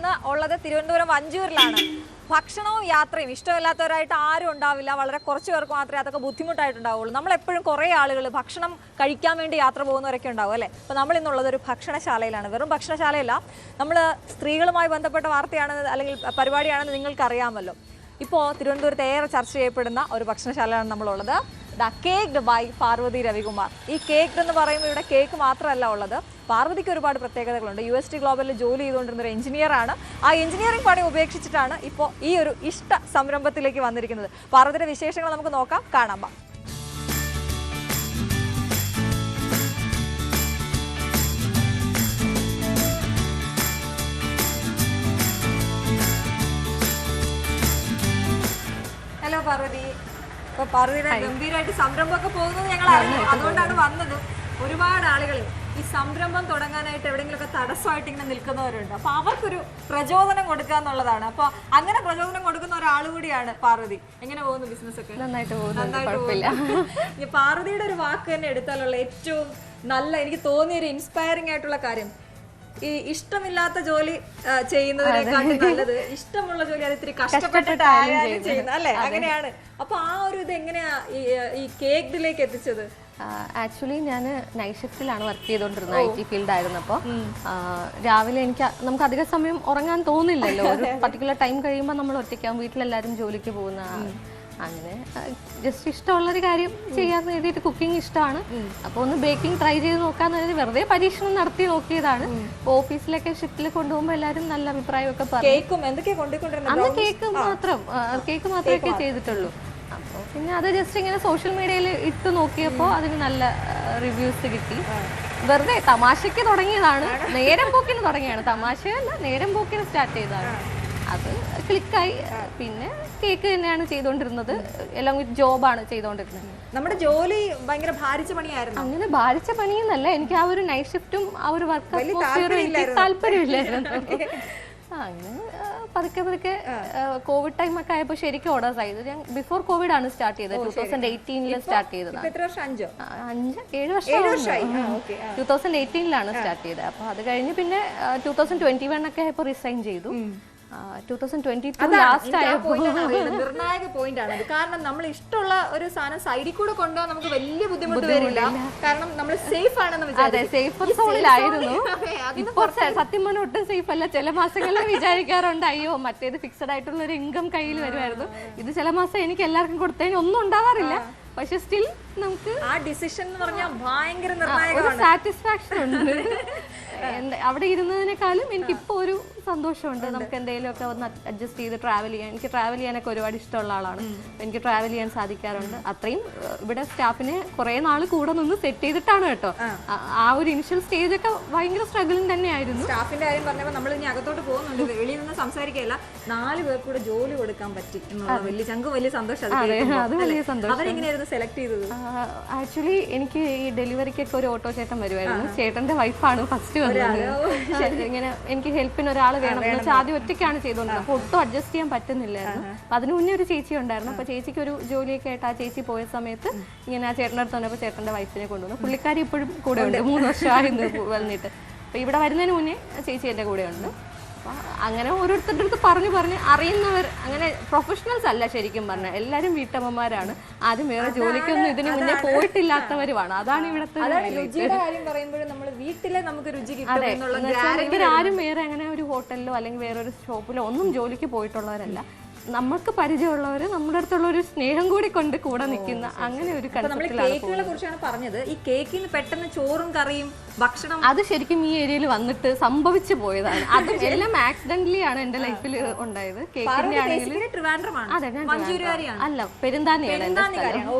ഇന്ന് ഉള്ളത് തിരുവനന്തപുരം വഞ്ചൂരിലാണ്. ഭക്ഷണവും യാത്രയും ഇഷ്ടമില്ലാത്തവരായിട്ട് ആരും ഉണ്ടാവില്ല. വളരെ കുറച്ച് പേർക്ക് മാത്രമേ അതൊക്കെ ബുദ്ധിമുട്ടായിട്ടുണ്ടാവുള്ളൂ. നമ്മളെപ്പോഴും കുറേ ആളുകൾ ഭക്ഷണം കഴിക്കാൻ വേണ്ടി യാത്ര പോകുന്നവരൊക്കെ ഉണ്ടാവും അല്ലേ. അപ്പോൾ നമ്മൾ ഇന്നുള്ളത് ഒരു ഭക്ഷണശാലയിലാണ്. വെറും ഭക്ഷണശാലയല്ല, നമ്മൾ സ്ത്രീകളുമായി ബന്ധപ്പെട്ട വാർത്തയാണ് അല്ലെങ്കിൽ പരിപാടിയാണെന്ന് നിങ്ങൾക്കറിയാമല്ലോ. ഇപ്പോൾ തിരുവനന്തപുരത്ത് ഏറെ ചർച്ച ചെയ്യപ്പെടുന്ന ഒരു ഭക്ഷണശാലയാണ് നമ്മളുള്ളത്. The caked by Parvathy Ravikumar. ഈ കേക്ക് എന്ന് പറയുമ്പോൾ ഇവിടെ കേക്ക് മാത്രമല്ല ഉള്ളത്, പാർവതിക്ക് ഒരുപാട് പ്രത്യേകതകളുണ്ട്. UST ഗ്ലോബലിൽ ജോലി ചെയ്തുകൊണ്ടിരുന്ന ഒരു എഞ്ചിനീയറാണ്. ആ എഞ്ചിനീയറിംഗ് പണി ഉപേക്ഷിച്ചിട്ടാണ് ഇപ്പോൾ ഈ ഒരു ഇഷ്ട സംരംഭത്തിലേക്ക് വന്നിരിക്കുന്നത്. പാർവതിയുടെ വിശേഷങ്ങൾ നമുക്ക് നോക്കാം, കാണാം. ഹലോ പാർവതി. ഇപ്പോൾ പാർവതിയുടെ ഗംഭീരമായിട്ട് സംരംഭമൊക്കെ പോകുന്നത് ഞങ്ങൾ അറിഞ്ഞു, അതുകൊണ്ടാണ് വന്നത്. ഒരുപാട് ആളുകൾ ഈ സംരംഭം തുടങ്ങാനായിട്ട് എവിടെയെങ്കിലുമൊക്കെ തടസ്സമായിട്ട് ഇങ്ങനെ നിൽക്കുന്നവരുണ്ട്. അപ്പോൾ അവർക്കൊരു പ്രചോദനം കൊടുക്കുക എന്നുള്ളതാണ്. അപ്പോൾ അങ്ങനെ പ്രചോദനം കൊടുക്കുന്ന ഒരാൾ കൂടിയാണ് പാർവതി. എങ്ങനെ പോകുന്നു ബിസിനസ് ഒക്കെ? നന്നായിട്ട് പോകുന്നു. പാർവതിയുടെ ഒരു വാക്ക് തന്നെ എടുത്താലുള്ള ഏറ്റവും നല്ല എനിക്ക് തോന്നിയ ഒരു ഇൻസ്പയറിംഗ് ആയിട്ടുള്ള കാര്യം, ഈ ഇഷ്ടമില്ലാത്ത ജോലി ചെയ്യുന്നതിനെക്കാട്ടും നല്ലത് ഇഷ്ടമുള്ള ജോലി അത് ഇത്തിരി കഷ്ടപ്പെട്ടിട്ടായാലും ചെയ്യുന്നത് അല്ലേ? അങ്ങനെയാണ്. അപ്പൊ ആ ഒരു ഇത് എങ്ങനെയാ ഈ കേക്കിലേക്ക് എത്തിച്ചത്? ആക്ച്വലി ഞാൻ നൈറ്റ് ഷിഫ്റ്റിലാണ് വർക്ക് ചെയ്തുകൊണ്ടിരുന്നത്. IT ഫീൽഡ് ആയിരുന്നപ്പോൾ രാവിലെ നമുക്ക് അധിക സമയം ഉറങ്ങാൻ തോന്നില്ലല്ലോ. ഒരു പർട്ടിക്കുലർ ടൈം കഴിയുമ്പോൾ നമ്മൾ ഒറ്റയ്ക്കാവും, വീട്ടിലെല്ലാവരും ജോലിക്ക് പോകുന്ന. അങ്ങനെ ജസ്റ്റ് ഇഷ്ടമുള്ളൊരു കാര്യം ചെയ്യാന്ന് എഴുതിയിട്ട് കുക്കിംഗ് ഇഷ്ടമാണ്. അപ്പോൾ ഒന്ന് ബേക്കിംഗ് ട്രൈ ചെയ്ത് നോക്കാന്ന് വെറുതെ പരീക്ഷണം നടത്തി നോക്കിയതാണ്. ഓഫീസിലൊക്കെ ഷിഫ്റ്റിൽ കൊണ്ടുപോകുമ്പോൾ എല്ലാവരും നല്ല അഭിപ്രായമൊക്കെ പറഞ്ഞു. അന്ന് കേക്ക് മാത്രമേ ചെയ്തിട്ടുള്ളൂ. അപ്പോൾ പിന്നെ അത് ജസ്റ്റ് ഇങ്ങനെ സോഷ്യൽ മീഡിയയിൽ ഇട്ട് നോക്കിയപ്പോൾ അതിന് നല്ല റിവ്യൂസ് കിട്ടി. വെറുതെ തമാശയ്ക്ക് തുടങ്ങിയതാണ്, നേരം പോക്കിന് തുടങ്ങിയാണ്. തമാശയല്ല, നേരം പോക്കിന് സ്റ്റാർട്ട് ചെയ്തതാണ്. അത് ക്ലിക്കായി. പിന്നെ കേക്ക് തന്നെയാണ് ചെയ്തുകൊണ്ടിരുന്നത്, എല്ലാം വിത്ത് ജോബാണ് ചെയ്തുകൊണ്ടിരുന്നത്. നമ്മുടെ ജോലി ഭയങ്കര ഭാരിച്ച പണിയായിരുന്നു. അങ്ങനെ ഭാരിച്ച പണിയെന്നല്ല, എനിക്ക് ആ ഒരു നൈറ്റ് ഷിഫ്റ്റും ആ ഒരു വർക്ക് അറ്റ്മോസ്ഫിയറും എനിക്ക് താല്പര്യമില്ലായിരുന്നു. അങ്ങനെ പതുക്കെ കോവിഡ് ടൈം ഒക്കെ ആയപ്പോൾ ശരിക്കും ഓർഡേഴ്സ് ആയത്. ഞാൻ ബിഫോർ കോവിഡ് ആണ് സ്റ്റാർട്ട് ചെയ്തത്. 2018 സ്റ്റാർട്ട് ചെയ്തതാണ്. 7 വർഷമായി. 2018 സ്റ്റാർട്ട് ചെയ്തത്. അപ്പോൾ അത് കഴിഞ്ഞ് പിന്നെ 2021 ഒക്കെ ആയപ്പോൾ റിസൈൻ ചെയ്തു. 2022 ലാസ്റ്റ് ആയപ്പോൾ നിർണായക പോയിന്റ് ആണ്. കാരണം നമ്മൾ ഇഷ്ടമുള്ള ഒരു സാധനം സൈഡിൽ കൂടെ കൊണ്ടുപോകാൻ നമുക്ക് വലിയ ബുദ്ധിമുട്ട് വരില്ല. കാരണം നമ്മൾ സേഫ് ആണെന്ന് വിചാരിച്ചു. സേഫർ സോണിലായിരുന്നു. ഇപ്പോൾ സത്യം പറഞ്ഞാൽ ഒട്ടും സേഫ് അല്ല. ചില മാസങ്ങളിൽ വിചാരിക്കാറുണ്ട്, അയ്യോ മറ്റേത് ഫിക്സഡ് ആയിട്ടുള്ള ഒരു ഇൻകം കയ്യിൽ വരുമായിരുന്നു, ഇത് ചില മാസം എനിക്ക് എല്ലാവർക്കും കൊടുത്തതിന് ഒന്നും ഉണ്ടാവാറില്ല. പക്ഷെ സ്റ്റിൽ നമുക്ക് ആ ഡിസിഷൻ എന്ന് പറഞ്ഞാൽ ഭയങ്കര നിർണായകമാണ്. സാറ്റിസ്ഫാക്ഷൻ ഉണ്ട്. അവിടെ ഇരുന്നതിനേക്കാളും എനിക്കിപ്പോ ഒരു സന്തോഷമുണ്ട്. നമുക്ക് എന്തെങ്കിലുമൊക്കെ ഒന്ന് അഡ്ജസ്റ്റ് ചെയ്ത് ട്രാവൽ ചെയ്യാൻ. എനിക്ക് ട്രാവൽ ചെയ്യാനൊക്കെ ഒരുപാട് ഇഷ്ടമുള്ള ആളാണ്. എനിക്ക് ട്രാവൽ ചെയ്യാൻ സാധിക്കാറുണ്ട്. അത്രയും ഇവിടെ സ്റ്റാഫിനെ കുറെ നാൾ കൂടെ നിന്ന് സെറ്റ് ചെയ്തിട്ടാണ് കേട്ടോ. ആ ഒരു ഇനിഷ്യൽ സ്റ്റേജ് ഒക്കെ ഭയങ്കര സ്ട്രഗിളിങ് തന്നെയായിരുന്നു. സ്റ്റാഫിന്റെ കാര്യം പറഞ്ഞപ്പോൾ നമ്മൾ ഇനി അകത്തോട്ട് പോകുന്നുണ്ട്, വെളിയിൽ നിന്ന് സംസാരിക്കുകയല്ല. 4 പേർക്ക് കൂടെ ജോലി കൊടുക്കാൻ പറ്റി എന്നുള്ള വലിയ സന്തോഷം. അത് വലിയ സന്തോഷം. അവരെങ്ങനെയായിരുന്നു സെലക്ട് ചെയ്തത്? ആക്ച്വലി എനിക്ക് ഈ ഡെലിവറിക്കൊക്കെ ഒരു ഓട്ടോ ചേട്ടൻ വരുമായിരുന്നു. ചേട്ടന്റെ വൈഫാണ് ഫസ്റ്റ് വന്നത്. ഇങ്ങനെ എനിക്ക് ഹെൽപ്പിന് ഒരാൾ വേണം എന്ന് വെച്ചാൽ ആദ്യം ഒറ്റയ്ക്കാണ് ചെയ്തുകൊണ്ടിരുന്നത്. അപ്പോൾ ഒട്ടും അഡ്ജസ്റ്റ് ചെയ്യാൻ പറ്റുന്നില്ലായിരുന്നു. അപ്പൊ അതിന് മുന്നേ ഒരു ചേച്ചി ഉണ്ടായിരുന്നു. അപ്പൊ ചേച്ചിക്ക് ഒരു ജോലിയൊക്കെ ആയിട്ട് ആ ചേച്ചി പോയ സമയത്ത് ഇങ്ങനെ ആ ചേട്ടൻ്റെ അടുത്ത് വന്നപ്പോൾ ചേട്ടന്റെ വൈഫിനെ കൊണ്ടുവന്നു. പുള്ളിക്കാരി ഇപ്പോഴും കൂടെ ഉണ്ട്, 3 വർഷമായിരുന്നു വന്നിട്ട്. അപ്പൊ ഇവിടെ വരുന്നതിന് മുന്നേ ചേച്ചി എൻ്റെ കൂടെ ഉണ്ട്. അങ്ങനെ ഓരോരുത്തരുടെ അടുത്ത് പറഞ്ഞ് അറിയുന്നവർ, അങ്ങനെ പ്രൊഫഷണൽസ് അല്ല ശരിക്കും പറഞ്ഞാൽ, എല്ലാവരും വീട്ടമ്മമാരാണ്. ആരും വേറെ ജോലിക്കൊന്നും ഇതിന് മുന്നേ പോയിട്ടില്ലാത്തവരുമാണ്. അതാണ് ഇവിടുത്തെ ഇവരാരും വേറെ അങ്ങനെ ഒരു ഹോട്ടലിലോ അല്ലെങ്കിൽ വേറൊരു ഷോപ്പിലോ ഒന്നും ജോലിക്ക് പോയിട്ടുള്ളവരല്ല. നമുക്ക് പരിചയമുള്ളവർ നമ്മുടെ അടുത്തുള്ള ഒരു സ്നേഹം കൂടി കൊണ്ട് കൂടെ നിൽക്കുന്ന അങ്ങനെ ഒരു കേക്കുകളെ കുറിച്ചാണ് പറഞ്ഞത്. ഈ കേക്കിന് പെട്ടെന്ന് ചോറും കറിയും ഭക്ഷണം അത് ശരിക്കും ഈ ഏരിയയിൽ വന്നിട്ട് സംഭവിച്ചു പോയതാണ്. അത് എല്ലാം ആക്സിഡന്റലി ആണ് എന്റെ ലൈഫിൽ ഉണ്ടായത്. കേക്കിന്റെ ആണെങ്കിൽ അല്ല, പെരുന്താനിയാണ്.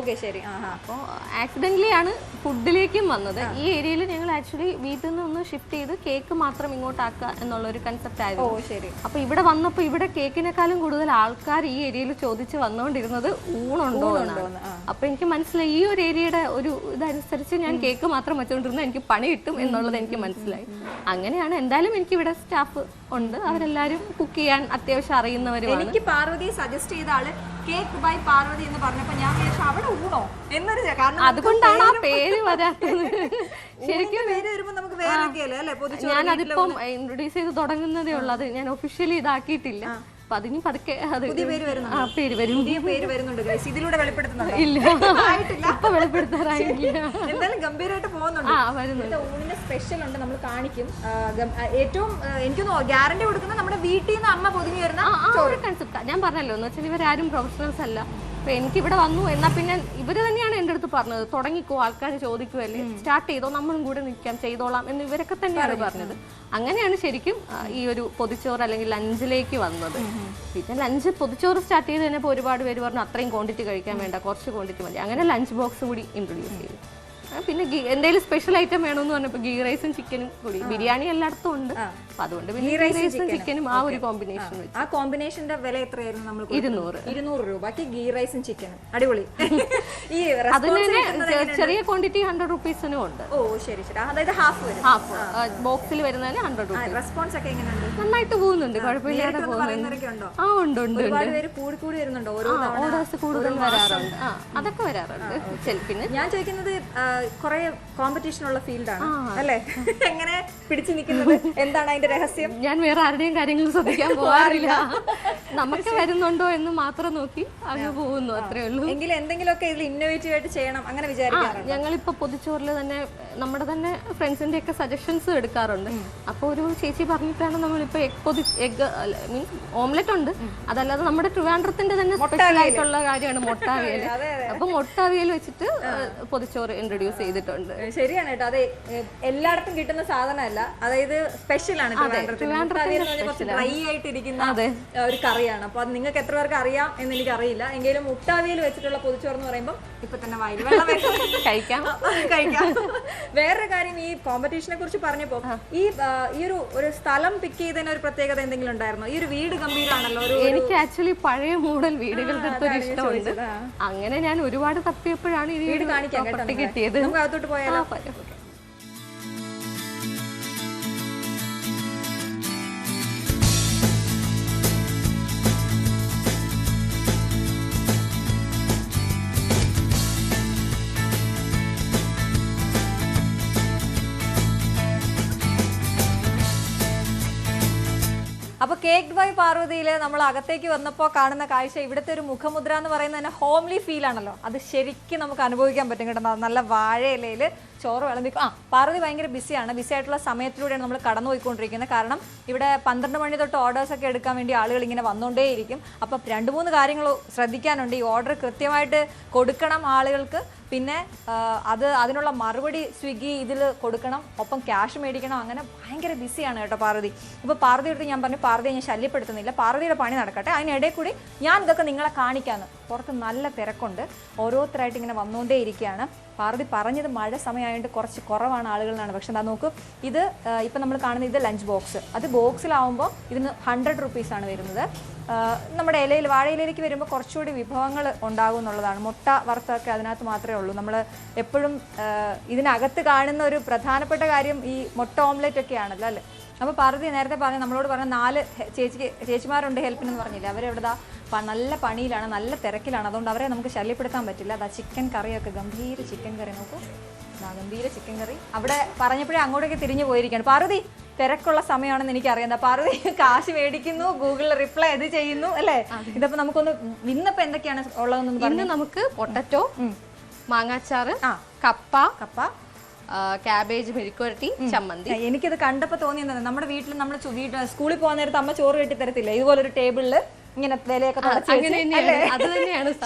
അപ്പോൾ ആക്സിഡന്റലി ആണ് ഫുഡിലേക്കും വന്നത്. ഈ ഏരിയയിൽ ഞങ്ങൾ ആക്ച്വലി വീട്ടിൽ നിന്ന് ഒന്ന് ഷിഫ്റ്റ് ചെയ്ത് കേക്ക് മാത്രം ഇങ്ങോട്ടാക്കുക എന്നുള്ള ഒരു കൺസെപ്റ്റ് ആയിരുന്നു. അപ്പൊ ഇവിടെ വന്നപ്പോൾ ഇവിടെ കേക്കിനെക്കാളും കൂടുതൽ ആൾക്കാർ ഈ ഏരിയയിൽ ചോദിച്ച് വന്നുകൊണ്ടിരുന്നത് ഊണുണ്ടോ എന്നാണ്. അപ്പൊ എനിക്ക് മനസ്സിലായി ഈ ഒരു ഏരിയയുടെ ഒരു ഇതനുസരിച്ച് ഞാൻ കേക്ക് മാത്രം വെച്ചുകൊണ്ടിരുന്ന എനിക്ക് പണി കിട്ടും എന്നുള്ളത് എനിക്ക് മനസ്സിലായി. അങ്ങനെയാണ്. എന്തായാലും എനിക്ക് ഇവിടെ സ്റ്റാഫ് ഉണ്ട്, അവരെല്ലാരും കുക്ക് ചെയ്യാൻ അത്യാവശ്യം അറിയുന്നവരുമാണ്. എനിക്ക് പാർവതിയെ സജസ്റ്റ് ചെയ്ത ആള് കേക്ക് ബൈ പാർവതി എന്ന് പറഞ്ഞപ്പോൾ ഞാൻ വിചാരിച്ചു അവിടെ ഊണോ എന്നൊരു, കാരണം അതുകൊണ്ടാണ് ആ പേര് വരാത്തത്. ശരിക്കും പേര് വരുമ്പോ നമുക്ക് വേറെയൊക്കെയല്ലേ അല്ലേ പൊതിച്ചോറ് ഞാനതിപ്പം ഇൻട്രൊഡ്യൂസ് ചെയ്ത് തുടങ്ങുന്നതേ ഉള്ളൂ. അത് ഞാൻ ഒഫീഷ്യലി ഇതാക്കിയിട്ടില്ല. അപ്പൊ അതിന് പതുക്കെ പുതിയ പേര് വരുന്നുണ്ട്. പേര് വരും. പുതിയ പേര് വരുന്നുണ്ട് guys. ഇതിലൂടെ വെളിപ്പെടുത്തുന്നുണ്ടോ? ഇല്ല, ഇപ്പൊ വെളിപ്പെടുത്താറായില്ല. എന്തായാലും ഗംഭീരമായിട്ട് പോകുന്നുണ്ട്. ഊണിന്റെ സ്പെഷ്യൽ ഉണ്ട്, നമ്മൾ കാണിക്കും. ഏറ്റവും എനിക്കൊന്ന് ഗ്യാരണ്ടി കൊടുക്കുന്ന നമ്മുടെ വീട്ടിൽ നിന്ന് അമ്മ പൊതിഞ്ഞു വരുന്ന ചോറ് കൺസെപ്റ്റ് ഞാൻ പറഞ്ഞല്ലോ. എന്ന് വെച്ചാൽ ഇവരാരും പ്രൊഫഷണൽസ് അല്ല. അപ്പൊ എനിക്ക് ഇവിടെ വന്നു എന്നാ പിന്നെ ഇവര് തന്നെയാണ് എൻ്റെ അടുത്ത് പറഞ്ഞത്, തുടങ്ങിക്കോ, ആൾക്കാർ ചോദിക്കുമല്ലേ, സ്റ്റാർട്ട് ചെയ്തോ, നമ്മളും കൂടെ നിൽക്കാം, ചെയ്തോളാം എന്ന് ഇവരൊക്കെ തന്നെയാണ് പറഞ്ഞത്. അങ്ങനെയാണ് ശരിക്കും ഈ ഒരു പൊതിച്ചോറ് അല്ലെങ്കിൽ ലഞ്ചിലേക്ക് വന്നത്. പിന്നെ ലഞ്ച് പൊതിച്ചോറ് സ്റ്റാർട്ട് ചെയ്ത് കഴിഞ്ഞപ്പോൾ ഒരുപാട് പേര് പറഞ്ഞു അത്രയും ക്വാണ്ടിറ്റി കഴിക്കാൻ വേണ്ട, കുറച്ച് ക്വാണ്ടിറ്റി മതി. അങ്ങനെ ലഞ്ച് ബോക്സ് കൂടി ഇൻട്രൊഡ്യൂസ് ചെയ്തു. പിന്നെ എന്തെങ്കിലും സ്പെഷ്യൽ ഐറ്റം വേണമെന്ന് പറഞ്ഞപ്പോൾ ഗീ റൈസും ചിക്കനും കൂടി. ബിരിയാണി എല്ലായിടത്തും ഉണ്ട്, അപ്പൊ അതുകൊണ്ട് ഗീ റൈസും ചിക്കനും ആ ഒരു കോമ്പിനേഷൻ വെച്ചു. ആ കോമ്പിനേഷന്റെ വില എത്രയായിരുന്നു? നമ്മൾ 200 രൂപയ്ക്ക് ഗീ റൈസും ചിക്കനും. അടിപൊളി. ഈ അതിന് ചെറിയ ക്വാണ്ടിറ്റി 100 റുപ്പീസിനും ഉണ്ട്. ഓ ശരി ശരി. അതായത് ഹാഫ് ബോക്സിൽ വരുന്നതിന് 100 റുപ്പീസ്. റെസ്പോൺസ് ഒക്കെ എങ്ങനെയുണ്ട്? നന്നായിട്ട് പോകുന്നുണ്ട്, കുഴപ്പമില്ലാതെ പോകുന്നുണ്ട്. ആ ഉണ്ട് ഉണ്ട്. ഒരുപാട് പേര് കൂടി വരുന്നുണ്ടോ? ഓർഡേഴ്സ് കൂടുതൽ വരാറുണ്ട്. അതൊക്കെ വരാറുണ്ട്. പിന്നെ ഞാൻ ചോദിക്കുന്നത് കുറെ കോമ്പറ്റീഷൻ ഉള്ള ഫീൽഡാണ് അല്ലേ? എങ്ങനെ പിടിച്ചു നിൽക്കുന്നത്? എന്താണ് അതിന്റെ രഹസ്യം? ഞാൻ വേറെ ആരുടെയും കാര്യങ്ങൾ ശ്രദ്ധിക്കാൻ പോകാറില്ല. നമുക്ക് വരുന്നുണ്ടോ എന്ന് മാത്രം നോക്കി അങ്ങ് പോകുന്നു, അത്രേ ഉള്ളൂ. എങ്കിലും എന്തെങ്കിലുമൊക്കെ ഇതിൽ ഇന്നോവേറ്റീവ് ആയിട്ട് ചെയ്യണം അങ്ങനെ വിചാരിക്കാറുണ്ട്. ഞങ്ങളിപ്പോ പൊതിച്ചോറിൽ തന്നെ നമ്മുടെ തന്നെ ഫ്രണ്ട്സിന്റെ ഒക്കെ സജഷൻസ് എടുക്കാറുണ്ട്. അപ്പൊ ഒരു ചേച്ചി പറഞ്ഞിട്ടാണ് നമ്മളിപ്പോ എഗ് മീൻസ് ഓംലെറ്റ് ഉണ്ട്, അതല്ലാതെ നമ്മുടെ ട്രിവാൻഡ്രത്തിന്റെ തന്നെ സ്പെഷ്യൽ ആയിട്ടുള്ള കാര്യമാണ് മുട്ടാവിയൽ. അപ്പൊ മുട്ടാവിയൽ വെച്ചിട്ട് പൊതിച്ചോറ് ഇൻട്രൊഡ്യൂസ് ചെയ്തിട്ടുണ്ട്. ശരിയാണ് കേട്ടോ. അതെ, എല്ലായിടത്തും കിട്ടുന്ന സാധനമല്ല, അതായത് സ്പെഷ്യൽ ആണ്. ഡ്രൈ ആയിട്ടിരിക്കുന്ന ഒരു കറിയാണ്. അപ്പൊ അത് നിങ്ങൾക്ക് എത്ര പേർക്ക് അറിയാം എന്ന് എനിക്ക് അറിയില്ല. എങ്കിലും മുട്ടാവിയൽ വെച്ചിട്ടുള്ള പൊതിച്ചോറ് എന്ന് പറയുമ്പോൾ ഇപ്പൊ തന്നെ വായിൽ വെള്ളം കഴിക്കാം. വേറൊരു കാര്യം, ഈ കോമ്പറ്റീഷനെ കുറിച്ച് പറഞ്ഞപ്പോ ഈ ഒരു സ്ഥലം പിക്ക് ചെയ്തതിന് ഒരു പ്രത്യേകത എന്തെങ്കിലും ഉണ്ടായിരുന്നോ? ഈ ഒരു വീട് ഗംഭീരാണല്ലോ. എനിക്ക് ആക്ച്വലി പഴയ മോഡൽ വീടുകളുടെ അടുത്തൊരു ഇഷ്ടമുണ്ട്. അങ്ങനെ ഞാൻ ഒരുപാട് തപ്പിയപ്പോഴാണ് ഈ വീട് കാണിക്കാൻ കിട്ടിയത്. നമുക്ക് അകത്തോട്ട് പോയാലോ? അപ്പൊ കേക്ക് ബൈ പാർവതിയില് നമ്മൾ അകത്തേക്ക് വന്നപ്പോൾ കാണുന്ന കാഴ്ച, ഇവിടുത്തെ ഒരു മുഖമുദ്ര എന്ന് പറയുന്നത് തന്നെ ഹോംലി ഫീൽ ആണല്ലോ. അത് ശരിക്കും നമുക്ക് അനുഭവിക്കാൻ പറ്റും കേട്ടോ. നല്ല വാഴയിലയില് ചോറ് വിളമ്പിക്കും. പാർവതി ഭയങ്കര ബിസിയാണ്. ബിസി ആയിട്ടുള്ള സമയത്തിലൂടെയാണ് നമ്മൾ കടന്നു പോയിക്കൊണ്ടിരിക്കുന്നത്. കാരണം ഇവിടെ 12 മണി തൊട്ട് ഓർഡേഴ്സ് ഒക്കെ എടുക്കാൻ വേണ്ടി ആളുകൾ ഇങ്ങനെ വന്നുകൊണ്ടേയിരിക്കും. അപ്പം 2-3 കാര്യങ്ങൾ ശ്രദ്ധിക്കാനുണ്ട്. ഈ ഓർഡർ കൃത്യമായിട്ട് കൊടുക്കണം ആളുകൾക്ക്. പിന്നെ അതിനുള്ള മറുപടി സ്വിഗ്ഗി ഇതിൽ കൊടുക്കണം, ഒപ്പം ക്യാഷ് മേടിക്കണം. അങ്ങനെ ഭയങ്കര ബിസിയാണ് കേട്ടോ പാർവതി. ഇപ്പോൾ പാർവതി എടുത്ത് ഞാൻ പറഞ്ഞു, പാർവതിയെ ഞാൻ ശല്യപ്പെടുത്തുന്നില്ല, പാർവതിയുടെ പണി നടക്കട്ടെ, അതിനിടയിൽ കൂടി ഞാൻ ഇതൊക്കെ നിങ്ങളെ കാണിക്കാമെന്ന്. പുറത്ത് നല്ല തിരക്കുണ്ട്, ഓരോരുത്തരായിട്ട് ഇങ്ങനെ വന്നുകൊണ്ടേ ഇരിക്കുകയാണ്. പാർവതി പറഞ്ഞത് മഴ സമയമായതുകൊണ്ട് കുറച്ച് കുറവാണ് ആളുകളാണ്. പക്ഷെ എന്താ നോക്ക്, ഇത് ഇപ്പം നമ്മൾ കാണുന്ന ഇത് ലഞ്ച് ബോക്സ്. അത് ബോക്സിലാവുമ്പോൾ ഇതിന് 100 റുപ്പീസാണ് വരുന്നത്. നമ്മുടെ ഇലയിൽ വാഴയിലേക്ക് വരുമ്പോൾ കുറച്ചുകൂടി വിഭവങ്ങൾ ഉണ്ടാകും എന്നുള്ളതാണ്. മുട്ട വറുത്തൊക്കെ അതിനകത്ത് മാത്രമേ ഉള്ളൂ. നമ്മൾ എപ്പോഴും ഇതിനകത്ത് കാണുന്ന ഒരു പ്രധാനപ്പെട്ട കാര്യം ഈ മുട്ട ഓംലെറ്റ് ഒക്കെ ആണല്ലോ അല്ലേ? അപ്പോൾ പാർവതി നേരത്തെ പറഞ്ഞു, നമ്മളോട് പറഞ്ഞ 4 ചേച്ചിമാരുണ്ട് ഹെൽപ്പിനെന്ന് പറഞ്ഞില്ല. അവരെവിടെതാ നല്ല പണിയിലാണ്, നല്ല തിരക്കിലാണ്. അതുകൊണ്ട് അവരെ നമുക്ക് ശല്യപ്പെടുത്താൻ പറ്റില്ല. അതാ ചിക്കൻ കറിയൊക്കെ, ഗംഭീര ചിക്കൻ കറി നോക്കൂ, ഗംഭീര ചിക്കൻ കറി. അവിടെ പറഞ്ഞപ്പോഴേ അങ്ങോട്ടേക്ക് തിരിഞ്ഞു പോയിരിക്കുകയാണ്. പാർവതി തിരക്കുള്ള സമയമാണെന്ന് എനിക്കറിയാം. പാർവതി കാശ് മേടിക്കുന്നു, ഗൂഗിളിൽ റിപ്ലൈ ഇത് ചെയ്യുന്നു അല്ലേ? ഇതപ്പോ നമുക്കൊന്ന് ഇന്നിപ്പോ എന്തൊക്കെയാണ് ഉള്ളതെന്ന് പറഞ്ഞു. നമുക്ക് പൊട്ടറ്റോ, മാങ്ങാച്ചാറ്, കപ്പ, ക്യാബേജ് മെഴുക്കുവരട്ടി, ചമ്മന്തി. എനിക്കിത് കണ്ടപ്പോൾ തോന്നിയത്, നമ്മുടെ വീട്ടിൽ നമ്മൾ സ്കൂളിൽ പോകുന്ന നേരത്ത് അമ്മ ചോറ് കെട്ടി തരത്തില്ല, ഇതുപോലൊരു ടേബിളില് ഇങ്ങനെ വിലയൊക്കെ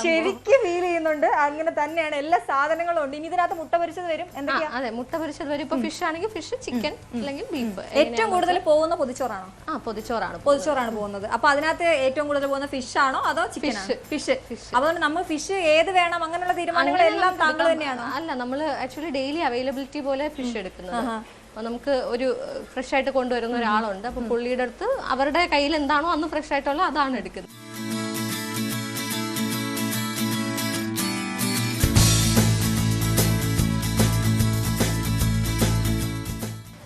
ശരിക്കും ഫീൽ ചെയ്യുന്നുണ്ട്. അങ്ങനെ തന്നെയാണ്, എല്ലാ സാധനങ്ങളും ഉണ്ട്. ഇനി ഇതിനകത്ത് മുട്ട പൊരിച്ചത് വരും. എന്തൊക്കെയാ? അതെ, മുട്ട പൊരിച്ചത് വരും. ഇപ്പൊ ഫിഷ് ആണെങ്കിൽ ഫിഷ്, ചിക്കൻ അല്ലെങ്കിൽ ബീഫ്. ഏറ്റവും കൂടുതൽ പോകുന്ന പൊതിച്ചോറാണോ? പൊതിച്ചോറാണ് പോകുന്നത്. അപ്പൊ അതിനകത്ത് ഏറ്റവും കൂടുതൽ പോകുന്ന ഫിഷ് ആണോ അതോ ചിക്കൻ? ഫിഷ്. അതുകൊണ്ട് നമ്മൾ ഫിഷ് ഏത് വേണം അങ്ങനെയുള്ള തീരുമാനങ്ങളെല്ലാം താങ്കൾ തന്നെയാണോ? അല്ല, നമ്മൾ ആക്ച്വലി ഡെയിലി അവൈലബിലിറ്റി പോലെ ഫിഷ് എടുക്കുന്നത്. അപ്പോൾ നമുക്ക് ഒരു ഫ്രഷ് ആയിട്ട് കൊണ്ടുവരുന്ന ഒരാളുണ്ട്. അപ്പോൾ പുള്ളിയുടെ അടുത്ത് അവരുടെ കയ്യിൽ എന്താണോ അന്ന് ഫ്രഷ് ആയിട്ടുള്ള അതാണ് എടുക്കുന്നത്.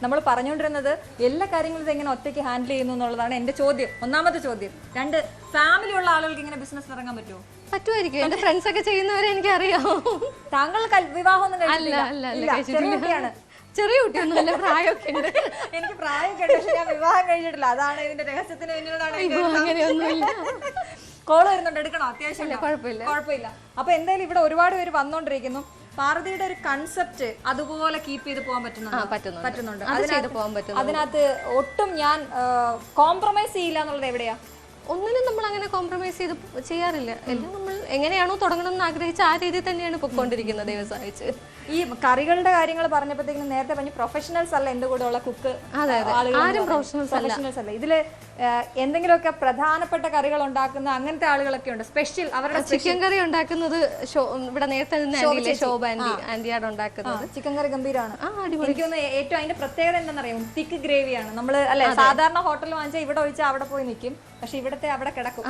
നമ്മൾ പറഞ്ഞുകൊണ്ടിരുന്നത് എല്ലാ കാര്യങ്ങളും എങ്ങനെ ഒറ്റയ്ക്ക് ഹാൻഡിൽ ചെയ്യുന്നു എന്നുള്ളതാണ് എൻ്റെ ചോദ്യം, ഒന്നാമത്തെ ചോദ്യം. 2, ഫാമിലി ഉള്ള ആളുകൾക്ക് ഇങ്ങനെ ബിസിനസ് ഇറങ്ങാൻ പറ്റുമോ? പറ്റുമായിരിക്കും. എന്റെ ഫ്രണ്ട്സ് ഒക്കെ ചെയ്യുന്നവരെ എനിക്കറിയാം. താങ്കൾ വിവാഹമൊന്നും കഴിച്ചിട്ടില്ല? ചെറിയ കുട്ടിയൊന്നും അല്ല, പ്രായമൊക്കെ ഉണ്ട്. എനിക്ക് പ്രായമൊക്കെ ഉണ്ട്, പക്ഷെ ഞാൻ വിവാഹം കഴിഞ്ഞിട്ടില്ല. അതാണ് ഇതിന്റെ രഹസ്യത്തിന് പിന്നിലാണ്. അങ്ങനെയൊന്നുമില്ല. കോള് വരുന്നുണ്ട്, എടുക്കണോ? അത്യാവശ്യം കുഴപ്പമില്ല. കുഴപ്പമില്ല. അപ്പൊ എന്തായാലും ഇവിടെ ഒരുപാട് പേര് വന്നോണ്ടിരിക്കുന്നു. പാർവതിയുടെ ഒരു കൺസെപ്റ്റ് അതുപോലെ കീപ്പ് ചെയ്ത് പോകാൻ പറ്റുന്നുണ്ട്. അതിനകത്ത് ഒട്ടും ഞാൻ കോംപ്രമൈസ് ചെയ്യില്ല എന്നുള്ളത് എവിടെയാ? ഒന്നിനും നമ്മൾ അങ്ങനെ കോംപ്രമൈസ് ചെയ്ത് ചെയ്യാറില്ല. എല്ലാം നമ്മൾ എങ്ങനെയാണോ തുടങ്ങണം എന്ന് ആഗ്രഹിച്ച ആ രീതിയിൽ തന്നെയാണ് പൊയ്ക്കൊണ്ടിരിക്കുന്നത്. ദൈവം സഹായിച്ച്. ഈ കറികളുടെ കാര്യങ്ങൾ പറഞ്ഞപ്പോഴത്തേക്കും നേരത്തെ പറഞ്ഞ പ്രൊഫഷണൽസ് അല്ല എന്റെ കൂടെ ഉള്ള കുക്ക്. ആരും പ്രൊഫഷണൽസ് അല്ല. ഇതില് എന്തെങ്കിലുമൊക്കെ പ്രധാനപ്പെട്ട കറികൾ ഉണ്ടാക്കുന്ന അങ്ങനത്തെ ആളുകളൊക്കെ ഉണ്ട്. സ്പെഷ്യൽ അവരുടെ ചിക്കൻ കറി ഉണ്ടാക്കുന്നത് ഇവിടെ നേരത്തെ ശോഭ ആന്റിയാണ് ഉണ്ടാക്കുന്നത്. ചിക്കൻ കറി ഗംഭീരമാണ്. എനിക്കൊന്ന് ഏറ്റവും അതിന്റെ പ്രത്യേകത എന്താണെന്നറിയാം, തിക്ക് ഗ്രേവിയാണ്. നമ്മള് അല്ലെ സാധാരണ ഹോട്ടലിൽ വാങ്ങിച്ചാൽ ഇവിടെ ഒഴിച്ചാൽ അവിടെ പോയി നിൽക്കും, പക്ഷെ ഇവിടത്തെ അവിടെ കിടക്കും.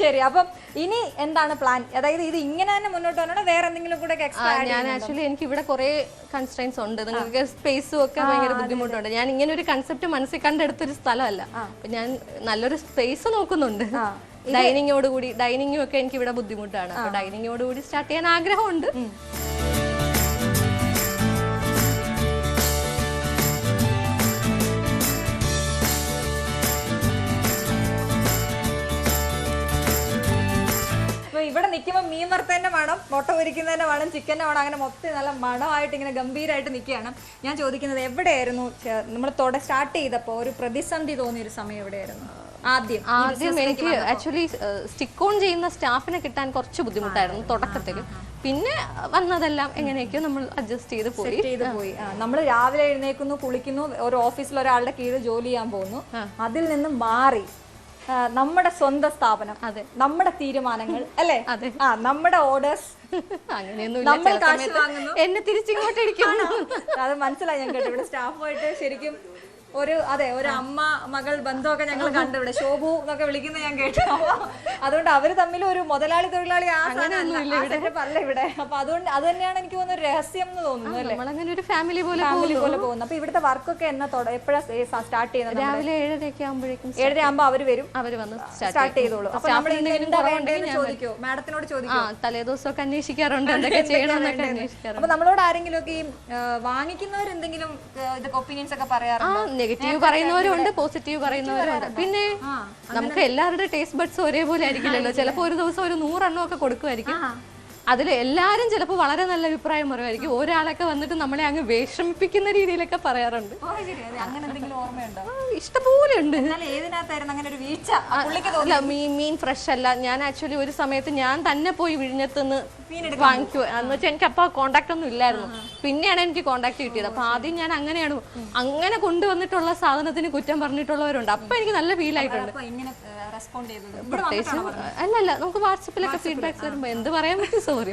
ശരി, അപ്പം ഇനി എന്താണ് പ്ലാൻ? അതായത് ഇത് ഇങ്ങനെ തന്നെ മുന്നോട്ട് വരണോ വേറെ എന്തെങ്കിലും കൂടെ എക്സ്ട്രാ? ഞാൻ ആക്ച്വലി എനിക്ക് ഇവിടെ കുറെ കൺസ്ട്രെയിൻസ് ഉണ്ട്. നിങ്ങൾക്ക് സ്പേസും ഒക്കെ ഭയങ്കര ബുദ്ധിമുട്ടുണ്ട്. ഞാൻ ഇങ്ങനെ ഒരു കൺസെപ്റ്റ് മനസ്സിൽ കണ്ടെടുത്തൊരു സ്ഥലമല്ല. അപ്പൊ ഞാൻ നല്ലൊരു സ്പേസ് നോക്കുന്നുണ്ട്. ഡൈനിങ്ങും ഒക്കെ എനിക്ക് ഇവിടെ ബുദ്ധിമുട്ടാണ്. അപ്പൊ ഡൈനിങ്ങോടുകൂടി സ്റ്റാർട്ട് ചെയ്യാൻ ആഗ്രഹമുണ്ട്. ഇവിടെ നിൽക്കുമ്പോൾ മീൻ വറുത്തതിന്റെ മണം, മുട്ട പൊരിക്കുന്നതിന്റെ മണം, ചിക്കന്റെ മണം, അങ്ങനെ മൊത്തം നല്ല മണമായിട്ട് ഇങ്ങനെ ഗംഭീരമായിട്ട് നിൽക്കുകയാണ്. ഞാൻ ചോദിക്കുന്നത് എവിടെയായിരുന്നു നമ്മൾ സ്റ്റാർട്ട് ചെയ്തപ്പോൾ ഒരു പ്രതിസന്ധി തോന്നിയൊരു സമയം എവിടെയായിരുന്നു? ആദ്യം എനിക്ക് ആക്ച്വലി സ്റ്റിക്ക് ഓൺ ചെയ്യുന്ന സ്റ്റാഫിനെ കിട്ടാൻ കുറച്ച് ബുദ്ധിമുട്ടായിരുന്നു തുടക്കത്തിൽ. പിന്നെ വന്നതെല്ലാം എങ്ങനെയൊക്കെയോ നമ്മൾ അഡ്ജസ്റ്റ് ചെയ്ത് പോയി. നമ്മൾ രാവിലെ എഴുന്നേക്കുന്നു, കുളിക്കുന്നു, ഒരു ഓഫീസിൽ ഒരാളുടെ കീഴിൽ ജോലി ചെയ്യാൻ പോകുന്നു. അതിൽ നിന്ന് മാറി നമ്മുടെ സ്വന്തം സ്ഥാപനം, അതെ, നമ്മുടെ തീരുമാനങ്ങൾ, അല്ലേ? അതെ, നമ്മുടെ ഓർഡേഴ്സ്, അങ്ങനെയൊന്നും കാശ് വാങ്ങുന്നു, എന്നെ തിരിച്ചിങ്ങോട്ട് ഇരിക്കുന്നു. അത് മനസ്സിലായി ഞാൻ കേട്ടു. ഇവിടെ സ്റ്റാഫുമായിട്ട് ശരിക്കും ഒരു അമ്മ മകൾ ബന്ധമൊക്കെ ഞങ്ങൾ കണ്ടു. ഇവിടെ ശോഭു എന്നൊക്കെ വിളിക്കുന്നത് ഞാൻ കേട്ടു. അതുകൊണ്ട് അവര് തമ്മിൽ ഒരു മുതലാളി തൊഴിലാളി അല്ല ഇവിടെ. അപ്പൊ അതുകൊണ്ട് അത് തന്നെയാണ് എനിക്ക് തോന്നുന്നു രഹസ്യം എന്ന് തോന്നുന്നു, അല്ലേ? ഒരു ഫാമിലി പോലെ പോകുന്നു. അപ്പൊ ഇവിടുത്തെ വർക്കൊക്കെ എപ്പോഴാ സ്റ്റാർട്ട് ചെയ്യുന്നത്? രാവിലെ 7:30 ആകുമ്പോഴേക്കും 7:30 ആകുമ്പോൾ അവര് വരും, അവര് വന്ന് സ്റ്റാർട്ട് ചെയ്തോളൂ. അപ്പൊ ചോദിക്കോ, മാഡത്തിനോട് ചോദിക്കോ? തലേദിവസമൊക്കെ അന്വേഷിക്കാറുണ്ട് എന്തൊക്കെ ചെയ്യണമെന്നൊക്കെ അന്വേഷിക്കാറുണ്ട്. അപ്പൊ നമ്മളോട് ആരെങ്കിലും ഒക്കെ വാങ്ങിക്കുന്നവരെന്തെങ്കിലും ഒപ്പീനിയൻസ് ഒക്കെ പറയാറുണ്ടോ? നെഗറ്റീവ് പറയുന്നവരുണ്ട്, പോസിറ്റീവ് പറയുന്നവരുണ്ട്. പിന്നെ നമുക്ക് എല്ലാവരുടെ ടേസ്റ്റ് ബഡ്സ് ഒരേപോലെ ആയിരിക്കില്ലല്ലോ. ചിലപ്പോൾ ഒരു ദിവസം ഒരു 100 എണ്ണം ഒക്കെ കൊടുക്കുമായിരിക്കും. അതിൽ എല്ലാവരും ചിലപ്പോൾ വളരെ നല്ല അഭിപ്രായം പറയുമായിരിക്കും. ഒരാളൊക്കെ വന്നിട്ട് നമ്മളെ അങ്ങ് വിഷമിപ്പിക്കുന്ന രീതിയിലൊക്കെ പറയാറുണ്ട്. ഇഷ്ടംപോലെ ഉണ്ട്. മീൻ ഫ്രഷ് അല്ല. ഞാൻ ആക്ച്വലി ഒരു സമയത്ത് ഞാൻ തന്നെ പോയി വിഴിഞ്ഞത്തുനിന്ന് വാങ്ങിക്കുക എന്ന് വെച്ചാൽ എനിക്ക് അപ്പൊ കോണ്ടാക്ട് ഒന്നും ഇല്ലായിരുന്നു. പിന്നെയാണ് എനിക്ക് കോണ്ടാക്ട് കിട്ടിയത്. അപ്പൊ ആദ്യം ഞാൻ അങ്ങനെ കൊണ്ടുവന്നിട്ടുള്ള സാധനത്തിന് കുറ്റം പറഞ്ഞിട്ടുള്ളവരുണ്ട്. അപ്പൊ എനിക്ക് നല്ല ഫീൽ ആയിട്ടുണ്ട്. പ്രത്യേകിച്ച് അല്ലല്ല, നമുക്ക് വാട്സപ്പിലൊക്കെ ഫീഡ്ബാക്സ് വരുമ്പോ എന്ത് പറയാൻ പറ്റും, സോറി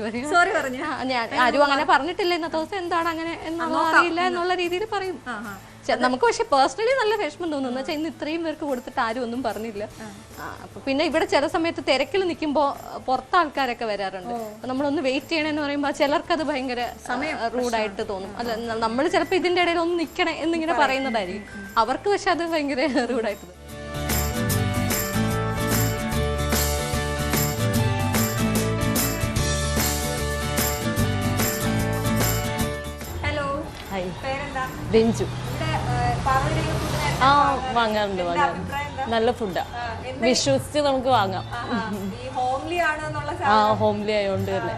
പറഞ്ഞു. ഞാൻ ആരും അങ്ങനെ പറഞ്ഞിട്ടില്ല ഇന്നത്തെ ദിവസം, എന്താണ് അങ്ങനെ എന്നുള്ളത് അറിയില്ല എന്നുള്ള രീതിയിൽ പറയും. നമുക്ക് പക്ഷെ പേഴ്സണലി നല്ല വിഷമം തോന്നുന്നു. വെച്ചാൽ ഇന്ന് ഇത്രയും പേർക്ക് കൊടുത്തിട്ട് ആരും ഒന്നും പറഞ്ഞില്ല. അപ്പൊ പിന്നെ ഇവിടെ ചില സമയത്ത് തിരക്കിൽ നിൽക്കുമ്പോൾ പുറത്ത് ആൾക്കാരൊക്കെ വരാറുണ്ട്. നമ്മളൊന്ന് വെയിറ്റ് ചെയ്യണമെന്ന് പറയുമ്പോൾ ചിലർക്കത് ഭയങ്കര റൂഡായിട്ട് തോന്നും. അല്ല, നമ്മൾ ചിലപ്പോൾ ഇതിന്റെ ഇടയിൽ ഒന്ന് നിൽക്കണേ എന്നിങ്ങനെ പറയുന്നതായിരിക്കും. അവർക്ക് പക്ഷെ അത് ഭയങ്കര റൂഡായിട്ട് തോന്നും. രഞ്ജു. വാങ്ങാറുണ്ട്. നല്ല ഫുഡാ, വിശ്വസിച്ച് നമുക്ക് വാങ്ങാം. ഹോംലി ആയതുകൊണ്ട് തന്നെ.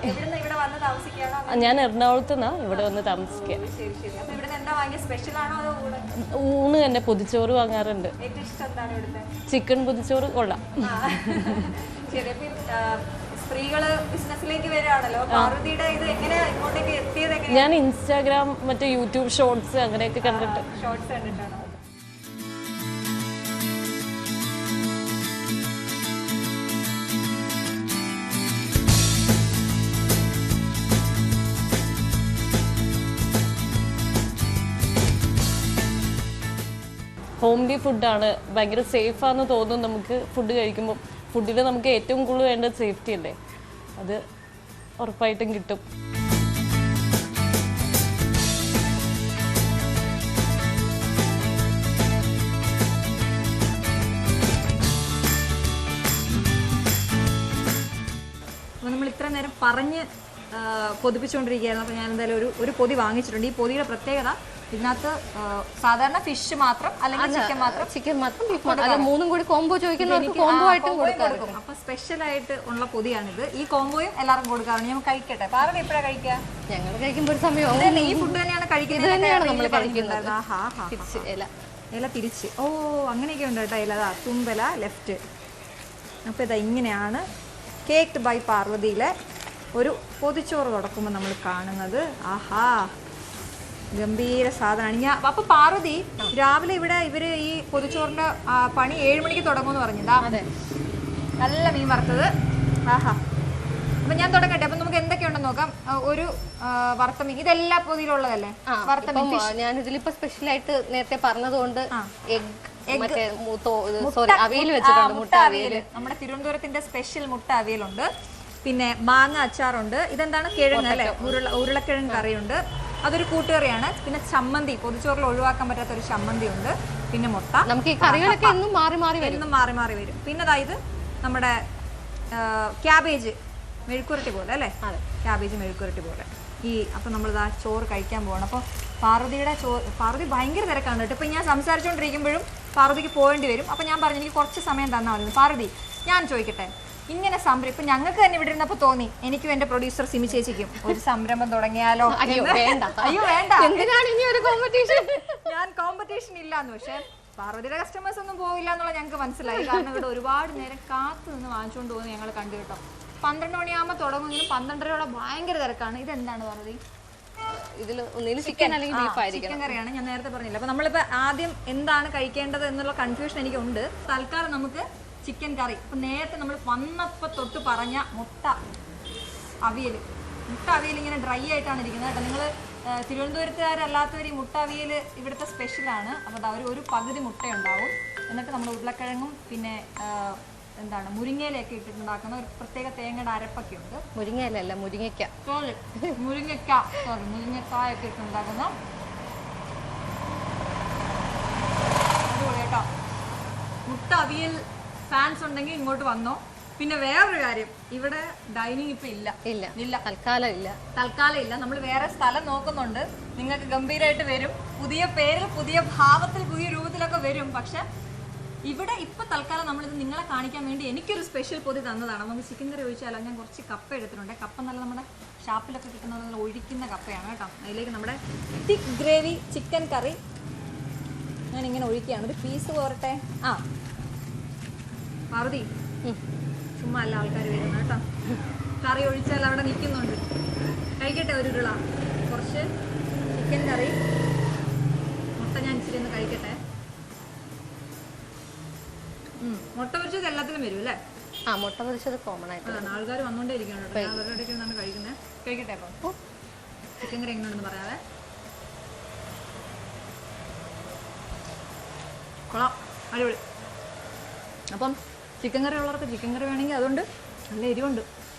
ഞാൻ എറണാകുളത്ത് നിന്നാ ഇവിടെ വന്ന് താമസിക്കുക. ഊണ് തന്നെ, പൊതിച്ചോറ് വാങ്ങാറുണ്ട്. ചിക്കൻ പൊതിച്ചോറ് കൊള്ളാം. ഞാൻ ഇൻസ്റ്റാഗ്രാം, മറ്റേ യൂട്യൂബ് ഷോർട്സ് അങ്ങനെയൊക്കെ കണ്ടിട്ട്. ഹോംലി ഫുഡാണ്, ഭയങ്കര സേഫാന്ന് തോന്നും നമുക്ക് ഫുഡ് കഴിക്കുമ്പോൾ. ഫുഡിൽ നമുക്ക് ഏറ്റവും കൂടുതൽ വേണ്ടത് സേഫ്റ്റി അല്ലേ, അത് ഉറപ്പായിട്ടും കിട്ടും. നമ്മൾ ഇത്ര നേരം പറഞ്ഞ് പൊതിപ്പിച്ചുകൊണ്ടിരിക്കുകയായിരുന്നു. അപ്പോൾ ഞാൻ എന്തായാലും ഒരു പൊതി വാങ്ങിച്ചിട്ടുണ്ട്. ഈ പൊതിയുടെ പ്രത്യേകത ഇതിനകത്ത് സാധാരണ ഫിഷ് മാത്രം അല്ലെങ്കിൽ ചിക്കൻ മാത്രം ബീഫ് മാത്രം, അല്ല മൂന്നും കൂടി കോംബോ ചോദിക്കുന്നവർക്ക് കോംബോ ആയിട്ടും കൊടുക്കും. അപ്പൊ സ്പെഷ്യൽ ആയിട്ട് ഉള്ള പൊതിയാണിത്. ഈ കോംബോയും എല്ലാവർക്കും കൊടുക്കാറുണ്ട്. ഞാൻ കഴിക്കട്ടെ. പാറ എപ്പോഴാ കഴിക്കുക? ഞങ്ങൾ കഴിക്കുമ്പോൾ ഒരു സമയം ഈ ഫുഡ് തന്നെയാണ് കഴിക്കുന്നത്. നമ്മൾ കഴിക്കുന്നത്. ഇല തിരിച്ച് അങ്ങനെയൊക്കെ ഉണ്ട് കേട്ടോ. ഇല തുമ്പല ലെഫ്റ്റ്. അപ്പോൾ ഇതാ ഇങ്ങനെയാണ് കേക്ക്ഡ് ബൈ പാർവതിയിലെ ഒരു പൊതിച്ചോറ് തുടക്കുമ്പോൾ നമ്മൾ കാണുന്നത്. ആഹാ, ഗംഭീര സാധനമാണ്. അപ്പൊ പാർവതി രാവിലെ ഇവിടെ ഇവര് ഈ പൊതിച്ചോറിന്റെ പണി 7 മണിക്ക് തുടങ്ങുമെന്ന് പറഞ്ഞതാ. നല്ല മീൻ വറുത്തത്. ആഹാ, അപ്പൊ ഞാൻ തുടങ്ങട്ടെ. അപ്പൊ നമുക്ക് എന്തൊക്കെയുണ്ടെന്ന് നോക്കാം. ഒരു വറുത്ത മീൻ, ഇതെല്ലാ പൊതിയിലുള്ളതല്ലേ? വറുത്ത മീൻ ഞാൻ ഇതിലിപ്പോ സ്പെഷ്യൽ ആയിട്ട് നേരത്തെ പറഞ്ഞതുകൊണ്ട് അവിയൽ വെച്ചിട്ടുണ്ട്. മുട്ട അവിയൽ, നമ്മുടെ തിരുവനന്തപുരത്തിന്റെ സ്പെഷ്യൽ മുട്ട അവിയലുണ്ട്. പിന്നെ മാങ്ങ അച്ചാറുണ്ട്. ഇതെന്താണ്? കിഴങ്ങ് അല്ലെ? ഉരുളക്കിഴങ്ങ് കറിയുണ്ട്. അതൊരു കൂട്ടുകറിയാണ്. പിന്നെ ചമ്മന്തി, പൊതിച്ചോറിൽ ഒഴിവാക്കാൻ പറ്റാത്ത ഒരു ചമ്മന്തി ഉണ്ട്. പിന്നെ മുട്ട. നമുക്ക് ഈ കറികളൊക്കെ എന്നും മാറി മാറി വരും. പിന്നെ അതായത് നമ്മുടെ ക്യാബേജ് മെഴുക്കുരട്ടി പോലെ അല്ലേ? ക്യാബേജ് മെഴുക്കുരട്ടി പോലെ. അപ്പം നമ്മളിതാ ചോറ് കഴിക്കാൻ പോകണം. അപ്പോൾ പാർവതി ഭയങ്കര തിരക്കാണ് കേട്ടോ. ഇപ്പം ഞാൻ സംസാരിച്ചുകൊണ്ടിരിക്കുമ്പോഴും പാർവതിക്ക് പോകേണ്ടി വരും. അപ്പം ഞാൻ പറഞ്ഞു എനിക്ക് കുറച്ച് സമയം തന്നാൽ മതി. പാർവതി, ഞാൻ ചോദിക്കട്ടെ, ഇങ്ങനെ സംരംഭം ഇപ്പം ഞങ്ങൾക്ക് തന്നെ ഇവിടെ ഇരുന്നപ്പോൾ തോന്നി എനിക്കും എൻ്റെ പ്രൊഡ്യൂസർ സിമി ചേച്ചിക്കും ഒരു സംരംഭം തുടങ്ങിയാലോ? അയ്യോ വേണ്ട, എന്തിനാണ് ഇനി ഒരു കോമ്പറ്റീഷൻ? ഞാൻ കോമ്പറ്റീഷൻ ഇല്ലാന്ന്. പക്ഷെ പാർവതിയുടെ കസ്റ്റമേഴ്സ് ഒന്നും പോവില്ല എന്നുള്ള ഞങ്ങൾക്ക് മനസ്സിലായി. കാരണം ഇവിടെ ഒരുപാട് നേരം കാത്തു നിന്ന് വാങ്ങിച്ചുകൊണ്ട് പോകുന്നത് ഞങ്ങൾ കണ്ടു കേട്ടോ. 12 മണിയാകുമ്പോൾ തുടങ്ങുമെങ്കിലും 12:30 ഭയങ്കര തിരക്കാണ്. ഇതെന്താണ് പാർവതി? ഇതിൽ ഒന്നിൽ ചിക്കൻ അല്ലെങ്കിൽ ബീഫ് ആയിരിക്കും. ചിക്കൻ കറിയാണ്, ഞാൻ നേരത്തെ പറഞ്ഞില്ല. അപ്പൊ നമ്മളിപ്പോ ആദ്യം എന്താണ് കഴിക്കേണ്ടത് എന്നുള്ള കൺഫ്യൂഷൻ എനിക്കുണ്ട്. തൽക്കാലം നമുക്ക് ചിക്കൻ കറി. അപ്പൊ നേരത്തെ നമ്മൾ വന്നപ്പോൾ തൊട്ട് പറഞ്ഞ മുട്ട അവിയൽ ഇങ്ങനെ ഡ്രൈ ആയിട്ടാണ് ഇരിക്കുന്നത് കേട്ടോ. നിങ്ങൾ തിരുവനന്തപുരത്തുകാരല്ലാത്തവർ ഈ മുട്ട അവിയൽ ഇവിടുത്തെ സ്പെഷ്യലാണ്. അപ്പോൾ ഒരു പകുതി മുട്ടയുണ്ടാവും. എന്നിട്ട് നമ്മൾ ഉരുളക്കിഴങ്ങും പിന്നെ എന്താണ് മുരിങ്ങയിലൊക്കെ ഇട്ടിട്ടുണ്ടാക്കുന്ന ഒരു പ്രത്യേക തേങ്ങയുടെ അരപ്പൊക്കെ ഉണ്ട്. മുരിങ്ങയിലല്ല, മുരിങ്ങക്കായൊക്കെ ഇട്ടുണ്ടാക്കുന്ന അടിപൊളി കേട്ടോ. മുട്ട അവിയൽ ഫാൻസ് ഉണ്ടെങ്കിൽ ഇങ്ങോട്ട് വന്നോ. പിന്നെ വേറൊരു കാര്യം, ഇവിടെ ഡൈനിങ് ഇപ്പൊ ഇല്ല, തൽക്കാലം ഇല്ല. നമ്മൾ വേറെ സ്ഥലം നോക്കുന്നുണ്ട്. നിങ്ങൾക്ക് ഗംഭീരമായിട്ട് വരും. പുതിയ പേരിൽ, പുതിയ ഭാവത്തിൽ, പുതിയ രൂപത്തിലൊക്കെ വരും. പക്ഷെ ഇവിടെ ഇപ്പൊ തൽക്കാലം നമ്മളിത് നിങ്ങളെ കാണിക്കാൻ വേണ്ടി എനിക്കൊരു സ്പെഷ്യൽ പൊതി തന്നതാണ്. നമുക്ക് ചിക്കൻ കറി ഒഴിച്ചാലോ? ഞാൻ കുറച്ച് കപ്പ എടുത്തിട്ടുണ്ട്. കപ്പ നല്ല നമ്മുടെ ഷാപ്പിലൊക്കെ കിട്ടുന്ന നല്ല ഒഴിക്കുന്ന കപ്പയാണ് കേട്ടോ. അതിലേക്ക് നമ്മുടെ തിക്ക് ഗ്രേവി ചിക്കൻ കറി ഞാൻ ഇങ്ങനെ ഒഴിക്കുകയാണ്. ഒരു പീസ് പോരട്ടെ. പാർവതി, ചുമ്മാ അല്ല ആൾക്കാർ വരുന്നത് കേട്ടോ. കറി ഒഴിച്ചാൽ അവിടെ നിൽക്കുന്നുണ്ട്. കഴിക്കട്ടെ ഒരു ഉരുള. കുറച്ച് ചിക്കൻ കറി, മുട്ട ഞാൻ ഇച്ചിരി ഒന്ന് കഴിക്കട്ടെ. മുട്ട പൊരിച്ചത് എല്ലാത്തിലും വരും അല്ലേ? മുട്ട പൊരിച്ചത് കോമൺ ആയിട്ട് ആൾക്കാർ വന്നോണ്ടേ ഇരിക്കണം. അവരുടെ ഇടയ്ക്ക് നിന്നാണ് കഴിക്കുന്നത്. കഴിക്കട്ടെ. അപ്പം ചിക്കൻ കറി എങ്ങനെയുണ്ടെന്ന് പറയാതെ. കൊള്ളാം, അടിപൊളി. അപ്പം ചിക്കൻ കറി ഉള്ളവർക്ക് ചിക്കൻ കറി വേണമെങ്കിൽ അതുകൊണ്ട് നല്ല എരിവുണ്ട്.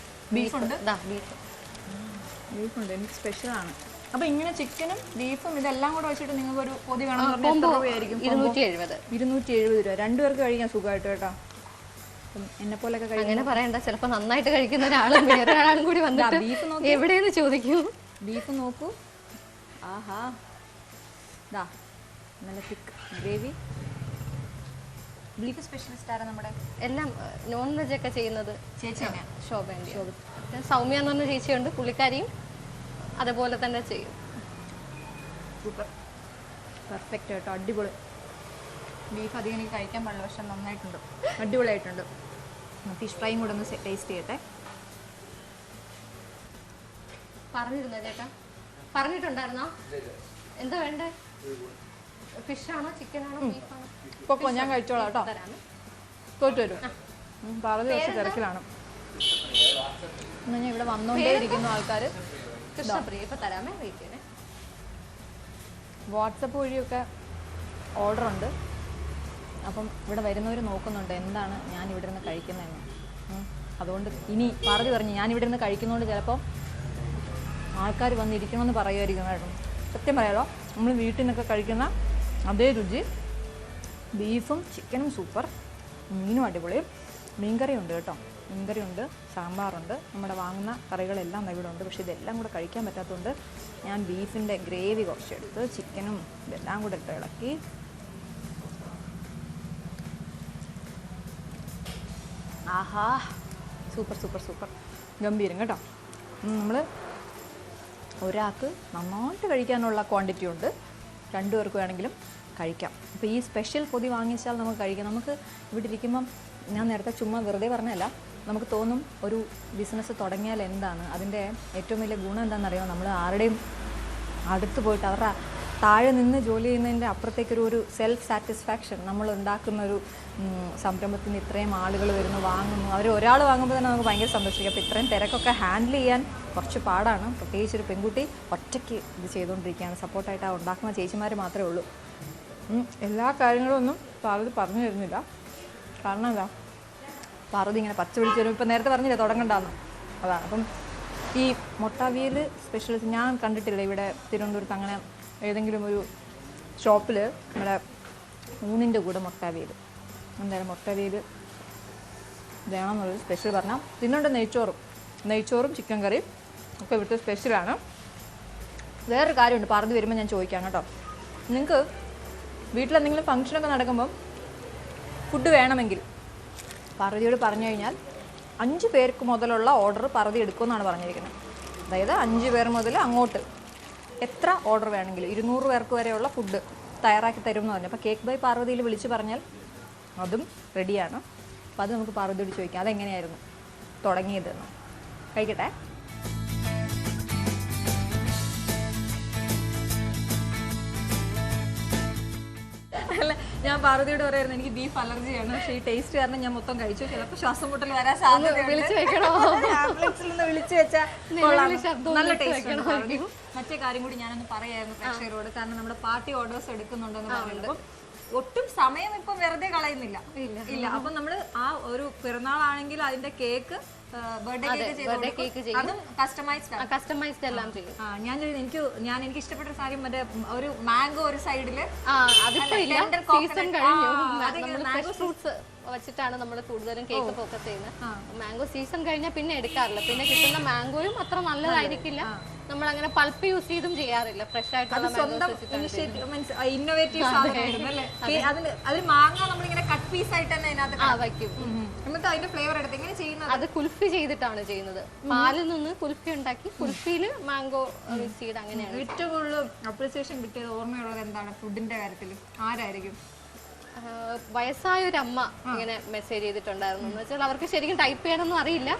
ബീഫുണ്ട്, എനിക്ക് സ്പെഷ്യലാണ്. അപ്പം ഇങ്ങനെ ചിക്കനും ബീഫും ഇതെല്ലാം കൂടെ വെച്ചിട്ട് നിങ്ങൾക്ക് ഒരു പൊതി വേണമെന്ന് പറഞ്ഞാൽ എത്ര രൂപയായിരിക്കും? 270 രൂപ. 2 പേർക്ക് കഴിക്കാൻ സുഖമായിട്ട് കേട്ടോ. എന്നെ പോലെയൊക്കെ അങ്ങനെ പറയണ്ട. ചിലപ്പോൾ നന്നായിട്ട് കഴിക്കുന്ന ഒരാളും വേറെ ഒരാളും കൂടി വന്നിട്ട് ബീഫ് നോക്കി എവിടെയെന്ന് ചോദിക്കൂ. ബീഫ് നോക്കൂ. ആഹാ, ദാ നല്ല തിക്ക് ഗ്രേവി. ബീഫ് സ്പെഷ്യലിസ്റ്റ് ആരാ? നമ്മുടെ എല്ലാം നോൺ വെജ് ഒക്കെ ചെയ്യുന്നത് ചേച്ചിയാണ്, ശോഭ. സൗമ്യ എന്ന് പറഞ്ഞ ചേച്ചിയുണ്ട്, പുള്ളിക്കാരിയും അതുപോലെ തന്നെ ചെയ്യും. സൂപ്പർ, പെർഫെക്റ്റ് കേട്ടോ, അടിപൊളി. ബീഫ് അധികം എനിക്ക് കഴിക്കാൻ പാടില്ല, പക്ഷെ നന്നായിട്ടുണ്ട്, അടിപൊളിയായിട്ടുണ്ട്. ഫിഷ് ഫ്രൈയും കൂടെ ഒന്ന് ടേസ്റ്റ് ചെയ്യട്ടെ. പറഞ്ഞിരുന്നോ ചേട്ടാ? പറഞ്ഞിട്ടുണ്ടായിരുന്നോ? എന്താ വേണ്ടേ? ഫിഷാണോ, ചിക്കനാണോ, ബീഫാണോ? ഇപ്പോൾ ഞാൻ കഴിച്ചോളാം കേട്ടോ. തോറ്റു വരും. പാർവതി കുറച്ച് തിരക്കിലാണ്. ഞാൻ ഇവിടെ വന്നുകൊണ്ടേ ഇരിക്കുന്നു ആൾക്കാർ. കൃഷ്ണപ്രിയ ഇപ്പം തരാമേ, വെയിറ്റ് ചെയ്യണേ. വാട്സപ്പ് വഴിയൊക്കെ ഓർഡറുണ്ട്. അപ്പം ഇവിടെ വരുന്നവർ നോക്കുന്നുണ്ട് എന്താണ് ഞാൻ ഇവിടെ നിന്ന് കഴിക്കുന്നതെന്ന്. അതുകൊണ്ട് ഇനി പാർവതി പറഞ്ഞു ഞാൻ ഇവിടെ നിന്ന് കഴിക്കുന്നതുകൊണ്ട് ചിലപ്പോൾ ആൾക്കാർ വന്നിരിക്കണമെന്ന് പറയുമായിരിക്കും കേട്ടോ. സത്യം പറയാലോ, നമ്മൾ വീട്ടിൽ നിന്നൊക്കെ കഴിക്കുന്ന അതേ രുചി. ബീഫും ചിക്കനും സൂപ്പർ, മീനും അടിപൊളി, മീൻകറിയും ഉണ്ട് കേട്ടോ. മീൻകറി ഉണ്ട്, സാമ്പാറുണ്ട്, നമ്മുടെ വാങ്ങുന്ന കറികളെല്ലാം ഇവിടെ ഉണ്ട്. പക്ഷേ ഇതെല്ലാം കൂടെ കഴിക്കാൻ പറ്റാത്തതുകൊണ്ട് ഞാൻ ബീഫിൻ്റെ ഗ്രേവി കുറച്ചെടുത്ത് ചിക്കനും ഇതെല്ലാം കൂടെ ഇട്ട് ഇളക്കി. ആഹാ, സൂപ്പർ സൂപ്പർ സൂപ്പർ, ഗംഭീരം കേട്ടോ. നമ്മൾ ഒരാൾക്ക് നന്നായിട്ട് കഴിക്കാനുള്ള ക്വാണ്ടിറ്റി ഉണ്ട്, 2 പേർക്ക് വേണമെങ്കിലും കഴിക്കാം. അപ്പോൾ ഈ സ്പെഷ്യൽ പൊതി വാങ്ങിച്ചാൽ നമുക്ക് കഴിക്കാം. നമുക്ക് ഇവിടെ ഇരിക്കുമ്പം ഞാൻ നേരത്തെ ചുമ്മാ വെറുതെ പറഞ്ഞല്ല, നമുക്ക് തോന്നും ഒരു ബിസിനസ് തുടങ്ങിയാൽ എന്താണ് അതിൻ്റെ ഏറ്റവും വലിയ ഗുണം എന്താണെന്നറിയാമോ? നമ്മൾ ആരുടെയും അടുത്ത് പോയിട്ട് അവരുടെ താഴെ നിന്ന് ജോലി ചെയ്യുന്നതിൻ്റെ അപ്പുറത്തേക്കൊരു സെൽഫ് സാറ്റിസ്ഫാക്ഷൻ, നമ്മൾ ഉണ്ടാക്കുന്ന ഒരു സംരംഭത്തിന് ഇത്രയും ആളുകൾ വരുന്നു, വാങ്ങുന്നു. അവർ ഒരാൾ വാങ്ങുമ്പോൾ തന്നെ നമുക്ക് ഭയങ്കര സന്തോഷിക്കും. അപ്പോൾ ഇത്രയും തിരക്കൊക്കെ ഹാൻഡിൽ ചെയ്യാൻ കുറച്ച് പാടാണ്. പ്രത്യേകിച്ച് ഒരു പെൺകുട്ടി ഒറ്റയ്ക്ക് ഇത് ചെയ്തുകൊണ്ടിരിക്കുകയാണ്. സപ്പോർട്ടായിട്ട് ആ ഉണ്ടാക്കുന്ന ചേച്ചിമാർ മാത്രമേ ഉള്ളൂ. എല്ലാ കാര്യങ്ങളും ഒന്നും പാർവതി പറഞ്ഞു തരുന്നില്ല. കാരണം എന്താ, പാർവതി ഇങ്ങനെ പച്ച പിടിച്ച് വരും. ഇപ്പം നേരത്തെ പറഞ്ഞില്ലേ തുടങ്ങണ്ടാന്ന്, അതാണ്. അപ്പം ഈ മുട്ടവിയൽ സ്പെഷ്യൽസ് ഞാൻ കണ്ടിട്ടില്ല ഇവിടെ തിരുവനന്തപുരത്ത്. അങ്ങനെ ഏതെങ്കിലും ഒരു ഷോപ്പിൽ നമ്മുടെ ഊണിൻ്റെ കൂടെ മുട്ടവിയൽ, എന്തായാലും മുട്ടവിയൽ വേണമെന്നുള്ളൊരു സ്പെഷ്യൽ പറഞ്ഞാൽ. പിന്നുണ്ട് നെയ്ച്ചോറും ചിക്കൻ കറിയും ഒക്കെ ഇവിടുത്തെ സ്പെഷ്യലാണ്. വേറൊരു കാര്യമുണ്ട്, പാർവതി വരുമ്പോൾ ഞാൻ ചോദിക്കാം കേട്ടോ. നിങ്ങൾക്ക് വീട്ടിലെന്തെങ്കിലും ഫംഗ്ഷനൊക്കെ നടക്കുമ്പം ഫുഡ് വേണമെങ്കിൽ പാർവതിയോട് പറഞ്ഞു കഴിഞ്ഞാൽ 5 പേർക്ക് മുതലുള്ള ഓർഡർ പാർവതി എടുക്കുമെന്നാണ് പറഞ്ഞിരിക്കുന്നത്. അതായത് 5 പേർ മുതൽ അങ്ങോട്ട് എത്ര ഓർഡർ വേണമെങ്കിലും 200 പേർക്ക് വരെയുള്ള ഫുഡ് തയ്യാറാക്കി തരും എന്ന് പറഞ്ഞു. അപ്പോൾ കേക്ക് ബൈ പാർവതിയിൽ വിളിച്ച് പറഞ്ഞാൽ അതും റെഡിയാണ്. അപ്പോൾ അത് നമുക്ക് പാർവതിയോട് ചോദിക്കാം അതെങ്ങനെയായിരുന്നു തുടങ്ങിയതെന്ന്. കഴിക്കട്ടെ. അല്ല, ഞാൻ പാർവതിയോട് പറയായിരുന്നു എനിക്ക് ബീഫ് അലർജിയാണ്, പക്ഷേ ഈ ടേസ്റ്റ് കാരണം ഞാൻ മൊത്തം കഴിച്ചു. ചിലപ്പോൾ ശ്വാസം മുട്ടൽ വരാൻ സാധ്യതയുണ്ട്. ആംബുലൻസിൽ നിന്ന് വിളിച്ചു വെച്ചാൽ നല്ല ടേസ്റ്റ്. മറ്റേ കാര്യം കൂടി ഞാനൊന്ന് പറയായിരുന്നു പ്രേക്ഷകരോട്. കാരണം നമ്മുടെ പാർട്ടി ഓർഡേഴ്സ് എടുക്കുന്നുണ്ടെന്ന് പറയുമ്പോൾ ഒട്ടും സമയം ഇപ്പം വെറുതെ കളയുന്നില്ല. ഇല്ല, അപ്പം നമ്മൾ ആ ഒരു പിറന്നാളാണെങ്കിൽ അതിന്റെ കേക്ക്, ബർത്ത്ഡേ കേക്ക് അതും കസ്റ്റമൈസ്ഡ് എല്ലാം ചെയ്യും. എനിക്ക് ഇഷ്ടപ്പെട്ട സാരി മറ്റേ ഒരു മാംഗോ ഒരു സൈഡില് വെച്ചിട്ടാണ് നമ്മൾ കൂടുതലും കേക്ക് ഫോക്കസ് ചെയ്യുന്നത്. മാംഗോ സീസൺ കഴിഞ്ഞാൽ പിന്നെ എടുക്കാറില്ല. പിന്നെ കിട്ടുന്ന മാംഗോയും അത്ര നല്ലതായിരിക്കില്ല. നമ്മൾ അങ്ങനെ പൾപ്പ് യൂസ് ചെയ്തും ചെയ്യാറില്ല. ഫ്രഷ് ആയിട്ടുള്ള ഇന്നോവേറ്റീവ് സാധനമായിരുന്നു അല്ലേ? അതിൽ മാങ്ങ നമ്മളിങ്ങനെ കട്ട് പീസ് ആയിട്ട് തന്നെ അതിനകത്ത് വയ്ക്കും. എന്നിട്ട് അതിന്റെ ഫ്ലേവർ എടുത്ത് എങ്ങനെ ചെയ്യുന്നത്? അത് കുൽഫി ചെയ്തിട്ടാണ് ചെയ്യുന്നത്. പാലിൽ നിന്ന് കുൽഫി ഉണ്ടാക്കി കുൽഫിയിൽ മാംഗോ മിക്സ് ചെയ്ത് അങ്ങനെയാണ്. ഏറ്റവും കൂടുതൽ അപ്രിസിയേഷൻ കിട്ടിയത് ഓർമ്മയുള്ളത് എന്താണ് ഫുഡിന്റെ കാര്യത്തിൽ? ആരായിരിക്കും? വയസ്സായ ഒരു അമ്മ ഇങ്ങനെ മെസ്സേജ് ചെയ്തിട്ടുണ്ടായിരുന്നു. എന്ന് വെച്ചാൽ അവർക്ക് ശരിക്കും ടൈപ്പ് ചെയ്യാനൊന്നും അറിയില്ല,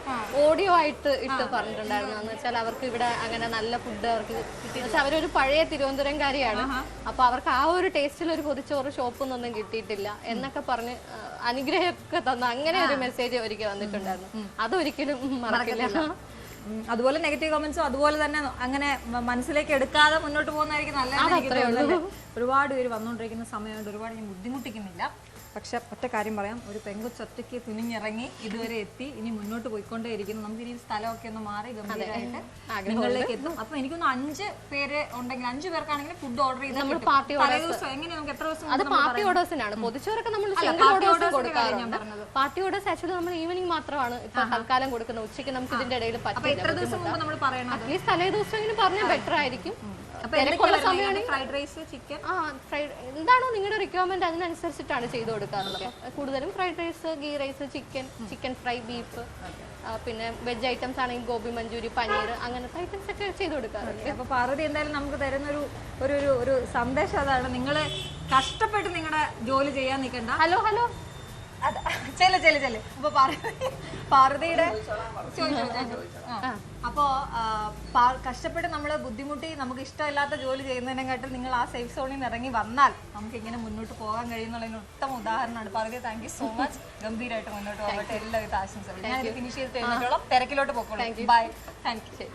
ഓഡിയോ ആയിട്ട് ഇട്ട് പറഞ്ഞിട്ടുണ്ടായിരുന്നു. എന്ന് വെച്ചാൽ അവർക്ക് ഇവിടെ അങ്ങനെ നല്ല ഫുഡ് അവർക്ക് കിട്ടി. പക്ഷെ അവരൊരു പഴയ തിരുവനന്തപുരംകാരിയാണ്. അപ്പൊ അവർക്ക് ആ ഒരു ടേസ്റ്റിൽ ഒരു പൊതിച്ചോറ് ഷോപ്പിൽ നിന്നൊന്നും കിട്ടിയിട്ടില്ല എന്നൊക്കെ പറഞ്ഞ് അനുഗ്രഹമൊക്കെ തന്ന അങ്ങനെ ഒരു മെസ്സേജ് ഒരിക്കൽ വന്നിട്ടുണ്ടായിരുന്നു. അതൊരിക്കലും മറക്കില്ല. അതുപോലെ നെഗറ്റീവ് കമന്റ്സും അതുപോലെ തന്നെ അങ്ങനെ മനസ്സിലേക്ക് എടുക്കാതെ മുന്നോട്ട് പോകുന്നതായിരിക്കും നല്ലത്. ഒരുപാട് പേര് വന്നുകൊണ്ടിരിക്കുന്ന സമയമുണ്ട്, ഒരുപാട് ഞാൻ ബുദ്ധിമുട്ടിക്കുന്നില്ല. പക്ഷെ ഒറ്റ കാര്യം പറയാം, ഒരു പെങ്കൊച്ചൊറ്റയ്ക്ക് തുനിഞ്ഞിറങ്ങി ഇതുവരെ എത്തി, ഇനി മുന്നോട്ട് പോയിക്കൊണ്ടേയിരിക്കുന്നു. നമുക്ക് ഇനി സ്ഥലമൊക്കെ ഒന്ന് മാറി ഗംഭീരമായിട്ട് നിങ്ങളിലേക്ക് എത്തും. അപ്പൊ എനിക്കൊന്ന് 5 പേര് ഉണ്ടെങ്കിൽ 5 പേർക്കാണെങ്കിൽ ഫുഡ് ഓർഡർ ചെയ്ത് തലേദിവസം എങ്ങനെ നമുക്ക് എത്ര ദിവസം? അത് പാർട്ടി ഓർഡേഴ്സിനാണ്. പൊതിച്ചോറൊക്കെ നമ്മൾ സിംഗിൾ ഓർഡേഴ്സ് കൊടുക്കാറുണ്ട്. പാർട്ടി ഓർഡേഴ്സ് ആക്ച്വലി നമ്മൾ ഈവനിങ് മാത്രമാണ് ഇപ്പൊ തൽക്കാലം കൊടുക്കുന്നത്. ഉച്ചയ്ക്ക് നമുക്ക് ഇതിന്റെ ഇടയിൽ പറ്റില്ല. എത്ര ദിവസം മുമ്പ് നമ്മൾ പറയണം? അറ്റ്ലീസ്റ്റ് തലേ ദിവസം പറഞ്ഞാൽ ബെറ്റർ ആയിരിക്കും. എന്താണോ നിങ്ങളുടെ റിക്വയർമെന്റ് അതിനനുസരിച്ചിട്ടാണ് ചെയ്ത് കൊടുക്കാറുള്ളത്. കൂടുതലും fried rice, ghee rice, chicken fry, beef, പിന്നെ വെജ് ഐറ്റംസ് ആണെങ്കിൽ ഗോബി മഞ്ചൂരി, പനീർ, അങ്ങനത്തെ ഐറ്റംസ് ഒക്കെ ചെയ്ത് കൊടുക്കാറുണ്ട്. അപ്പൊ പാർവതി എന്തായാലും നമുക്ക് തരുന്ന ഒരു സന്ദേശം അതാണ്, നിങ്ങള് കഷ്ടപ്പെട്ട് നിങ്ങളുടെ ജോലി ചെയ്യാൻ നിൽക്കണ്ട. ഹലോ ചെല്ല്. അപ്പൊ പാർവതിയുടെ അപ്പോ കഷ്ടപ്പെട്ട് നമ്മള് ബുദ്ധിമുട്ടി നമുക്ക് ഇഷ്ടമില്ലാത്ത ജോലി ചെയ്യുന്നതിനെക്കാട്ടും നിങ്ങൾ ആ സേഫ് സോണിൽ നിന്ന് ഇറങ്ങി വന്നാൽ നമുക്ക് ഇങ്ങനെ മുന്നോട്ട് പോകാൻ കഴിയുന്നുള്ളതിന് ഉത്തമ ഉദാഹരണമാണ്. Parvathy, thank you so much. ഗംഭീരമായിട്ട് മുന്നോട്ട് പോകട്ടെ. എല്ലാവിധ ആശംസകളും. ഞാൻ ഫിനിഷ് ചെയ്തിട്ട് തിരക്കിലോട്ട് പോയിക്കോളാം. ബൈ. Thank you.